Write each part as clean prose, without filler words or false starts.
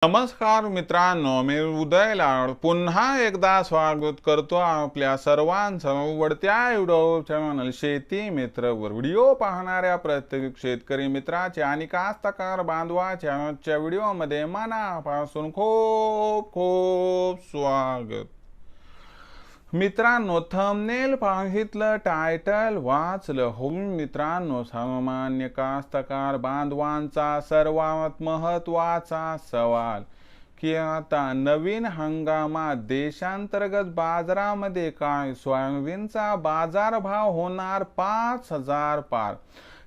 नमस्कार मित्रांनो, मी उदय लाड पुन्हा एकदा स्वागत करतो आपल्या सर्वांचं आवडत्या व्हिडिओ चॅनल शेती मित्र वर व्हिडिओ पाहणाऱ्या प्रत्येक शेतकरी मित्राचे आणि कास्तकार बांधवाच्या आजच्या व्हिडिओमध्ये मनापासून खूप खूप स्वागत। मित्रांनो, थंबनेल पाहितलं, टायटल वाचलं हो मित्रांनो, सामान्य कास्तकार बांधवांचा सर्वात महत्त्वाचा सवाल की आता नवीन हंगामात देशांतर्गत बाजारामध्ये काय सोयाबीनचा बाजारभाव होणार 5,000 पार।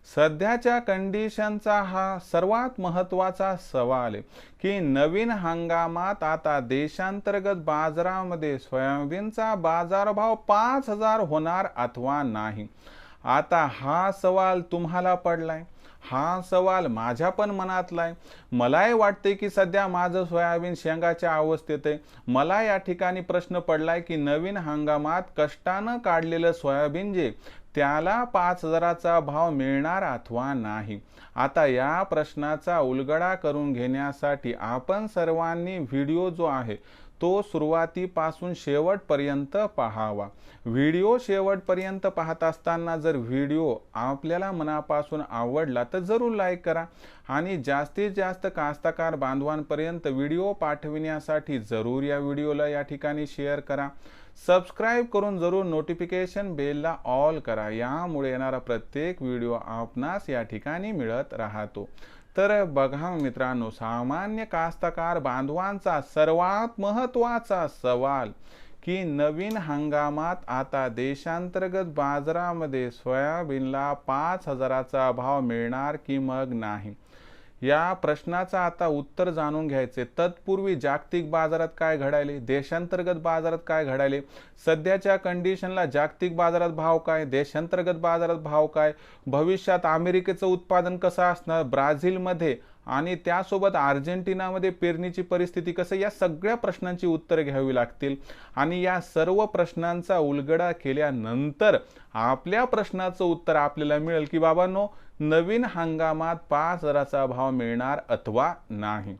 सध्याच्या कंडिशनचा हा सर्वात महत्त्वाचा सवाल आहे की नवीन हंगामात आता देशांतर्गत बाजारामध्ये सोयाबीनचा बाजारभाव 5,000 होणार अथवा नाही। आता हा सवाल तुम्हाला पडलाय, हा सवाल माझ्या पण मनातला आहे। मलाही वाटते की सध्या माझं सोयाबीन शेंगाच्या अवस्थेत आहे। मला या ठिकाणी प्रश्न पडलाय की नवीन हंगामात कष्टानं काढलेलं सोयाबीन जे त्याला 5,000चा भाव मिळणार अथवा नाही। आता या प्रश्नाचा उलगडा करून घेण्यासाठी आपण सर्वांनी व्हिडिओ जो आहे तो सुरुवातीपासून शेवटपर्यंत पाहावा। व्हिडिओ शेवटपर्यंत पाहत असताना जर व्हिडिओ आपल्याला मनापासून आवडला तर जरूर लाईक करा आणि जास्तीत जास्त कास्तकार बांधवांपर्यंत व्हिडिओ पाठविण्यासाठी जरूर या व्हिडिओला या ठिकाणी शेअर करा। सबस्क्राइब करून जरूर नोटिफिकेशन बेलला ऑल करा, यामुळे येणारा प्रत्येक व्हिडिओ आपणास या ठिकाणी मिळत राहतो। तर बघा मित्रांनो, सामान्य कास्तकार बांधवांचा सर्वात महत्त्वाचा सवाल की नवीन हंगामात आता देशांतर्गत बाजारामध्ये सोयाबीनला 5,000चा भाव मिळणार की मग नाही, या प्रश्नाचा आता उत्तर जाणून घ्यायचे। तत्पूर्वी जागतिक बाजारात काय घडायले, देशांतर्गत बाजारात काय घडायले, सध्याच्या कंडिशनला जागतिक बाजारात भाव काय, देशांतर्गत बाजारात भाव काय, भविष्यात अमेरिकेचं उत्पादन कसं असणार, ब्राझीलमध्ये आणि त्यासोबत अर्जेंटिनामध्ये पेरणीची परिस्थिती कसं, या सगळ्या प्रश्नांची उत्तरे घ्यावी लागतील। आणि या सर्व प्रश्नांचा उलगडा केल्यानंतर आपल्या प्रश्नाचं उत्तर आपल्याला मिळेल की बाबांनो नवीन हंगामात 5,000चा भाव मिळणार अथवा नाही।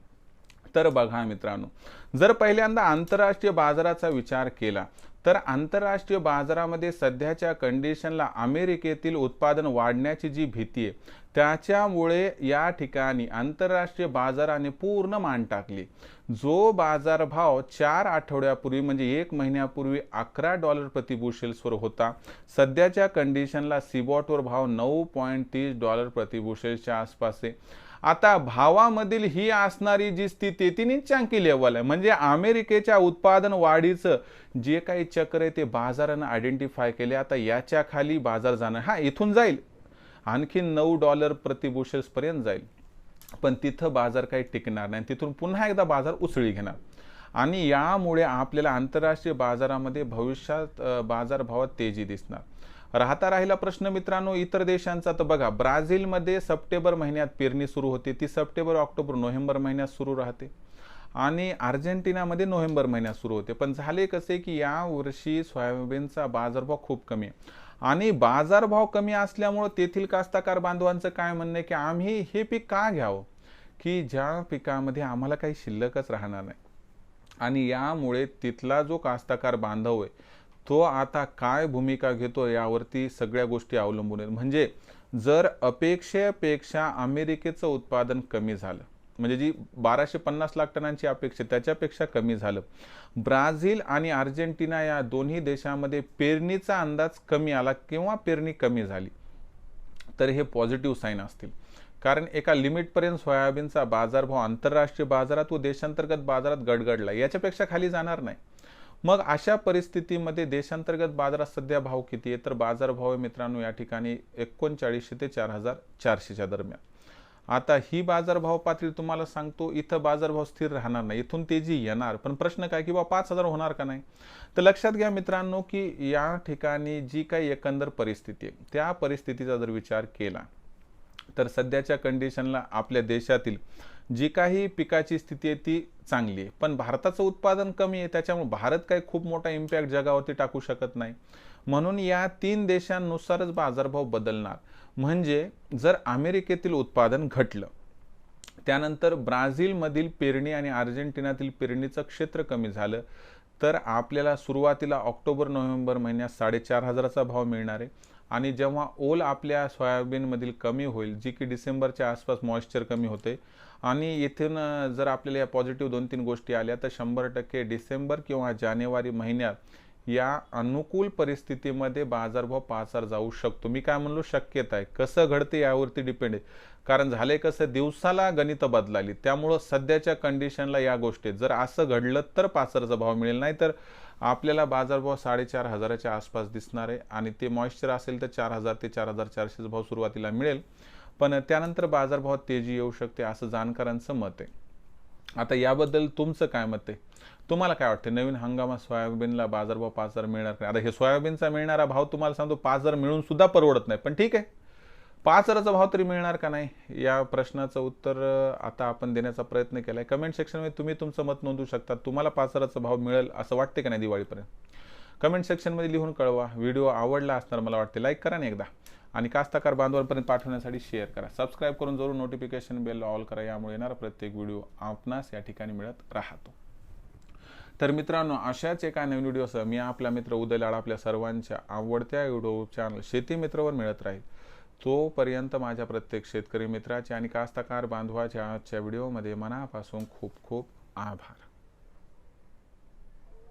तर बघा मित्रांनो, जर पहिल्यांदा आंतरराष्ट्रीय बाजाराचा विचार केला तर आंतरराष्ट्रीय बाजारामध्ये सध्याच्या कंडिशनला अमेरिकेतील उत्पादन वाढण्याची जी भीती आहे त्याच्यामुळे या ठिकाणी आंतरराष्ट्रीय बाजाराने पूर्ण मान टाकली। जो बाजारभाव 4 आठवड्यापूर्वी म्हणजे 1 महिन्यापूर्वी $11 प्रति बुशेल्सवर होता, सध्याच्या कंडिशनला सीबॉटवर भाव $9.30 प्रति बुशेल्सच्या आसपास आहे। आता भावामधील ही असणारी जी स्थिती ती नीचांकी लेवल आहे, म्हणजे अमेरिकेच्या उत्पादन वाढीचं जे काही चक्र आहे ते बाजारानं आयडेंटिफाय केले। आता याच्या खाली बाजार जाणार, हा इथून जाईल आणखी $9 प्रति बुशेल्स पर्यंत जाईल, पण तिथं बाजार काही टिकणार नाही, तिथून पुन्हा एकदा बाजार उसळी घेणार आणि यामुळे आपल्याला आंतरराष्ट्रीय बाजारामध्ये भविष्यात बाजारभावात तेजी दिसणार। राहिला प्रश्न मित्रांनो इतर देशांचा, तर बघा ब्राझीलमध्ये सप्टेंबर महिन्यात पेरणी सुरू होते, ती सप्टेंबर ऑक्टोबर नोव्हेंबर महिन्यात सुरू राहते आणि अर्जेंटिनामध्ये नोव्हेंबर महिन्यात सुरू होते। पण झाले कसे की या वर्षी सोयाबीनचा बाजारभाव खूप कमी आहे आणि बाजारभाव कमी असल्यामुळे तेथील कास्तकार बांधवांचं काय म्हणणं आहे की आम्ही हे पीक का घ्यावं की ज्या पिकामध्ये आम्हाला काही शिल्लकच राहणार नाही, आणि यामुळे तिथला जो कास्तकार बांधव आहे तो आता काय भूमिका घेतो यावरती सगळ्या गोष्टी अवलंबून आहेत। म्हणजे जर अपेक्षेपेक्षा अमेरिकेचं उत्पादन कमी झालं, म्हणजे जी 1250 लाख टनांची अपेक्षा त्याच्यापेक्षा कमी झालं, ब्राझील आणि अर्जेंटिना या दोन्ही देशामध्ये पेरणीचा अंदाज कमी आला किंवा पेरणी कमी झाली तर हे पॉझिटिव्ह साईन असतील, कारण एका लिमिटपर्यंत सोयाबीनचा बाजारभाव आंतरराष्ट्रीय बाजारात व देशांतर्गत बाजारात गडगडला, याच्यापेक्षा खाली जाणार नाही। मग अशा परिस्थितीमध्ये देशांतर्गत बाजारात सध्या भाव किती आहे, तर बाजारभाव आहे मित्रांनो या ठिकाणी 3900 ते 4400च्या दरम्यान। आता ही बाजारभाव पातळी तुम्हाला सांगतो इथं बाजारभाव स्थिर राहणार नाही, इथून तेजी येणार, पण प्रश्न काय की 5,000 होणार का नाही। तर लक्षात घ्या मित्रांनो की या ठिकाणी जी काही एकंदर परिस्थिती आहे त्या परिस्थितीचा जर विचार केला तर सध्याच्या कंडिशनला आपल्या देशातील जी काही पिकाची स्थिती आहे ती चांगली आहे, पण भारताचं उत्पादन कमी आहे, त्याच्यामुळे भारत काही खूप मोठा इम्पॅक्ट जगावरती टाकू शकत नाही, म्हणून या 3 देशांनुसारच बाजारभाव बदलणार। म्हणजे जर अमेरिकेतील उत्पादन घटलं त्यानंतर ब्राझीलमधील पेरणी आणि अर्जेंटिनातील पेरणीचं क्षेत्र कमी झालं तर आपल्याला सुरुवातीला ऑक्टोबर नोव्हेंबर महिन्यात 4,500चा भाव मिळणार आहे आणि जेव्हा ओल आपल्या सोयाबीनमधील कमी होईल, जी की डिसेंबरच्या आसपास मॉइश्चर कमी होते आणि येथून जर आपल्याला या पॉझिटिव्ह 2-3 गोष्टी आल्या तर 100% डिसेंबर किंवा जानेवारी महिन्यात या अनुकूल परिस्थितीमध्ये बाजारभाव 5,000 जाऊ शकतो. मी काय म्हणलो, शक्यता आहे. कसं घडते यावरती डिपेंड आहे. कारण झाले कसं, दिवसाला गणित बदलाली, त्यामुळं सध्याच्या कंडिशनला या गोष्टी, जर असं घडलं तर 5,000चा भाव मिळेल, नाही तर आपल्याला बाजारभाव 4,500च्या आसपास दिसणार आहे आणि ते मॉइश्चर असेल तर 4,000 ते 4,400चा भाव सुरुवातीला मिळेल, पण त्यानंतर बाजारभावात तेजी येऊ शकते असं जाणकारांचं मत आहे. आता याबद्दल तुमचं काय मत आहे? तुम्हाला काय वाटतं, नवीन हंगामात सोयाबीनला बाजारभाव 5,000 मिळणार का? आता हे सोयाबीनचा मिळणारा भाव तुम्हाला सांगतो 5,000 मिळून सुद्धा परवडत नाही, पण ठीक आहे, 5,000चा भाव तरी मिळणार का नाही, या प्रश्नाचं उत्तर आता आपण देण्याचा प्रयत्न केलाय. कमेंट सेक्शनमध्ये तुम्ही तुमचं मत नोंदवू शकता. तुम्हाला 5,000चा भाव मिळेल असं वाटते का नाही दिवाळीपर्यंत? कमेंट सेक्शनमध्ये लिहून कळवा. व्हिडिओ आवडला असणार मला वाटते, लाईक करा ना एकदा आणि कास्तकार बांधवांपर्यंत पाठवण्यासाठी शेअर करा. सबस्क्राईब करून जरूर नोटिफिकेशन बेल ऑल करा, यामुळे येणारा प्रत्येक व्हिडिओ आपणास या ठिकाणी मिळत राहतो. तर मित्रांनो, अशाच एका नवीन व्हिडिओसह मी आपला मित्र उदय लाड आपल्या सर्वांच्या आवडत्या यूट्यूब चॅनल शेती मित्रवर मिळत राहील. तोपर्यंत माझ्या प्रत्येक शेतकरी मित्राचे आणि कास्तकार बांधवाच्या आजच्या व्हिडिओमध्ये मनापासून खूप खूप आभार.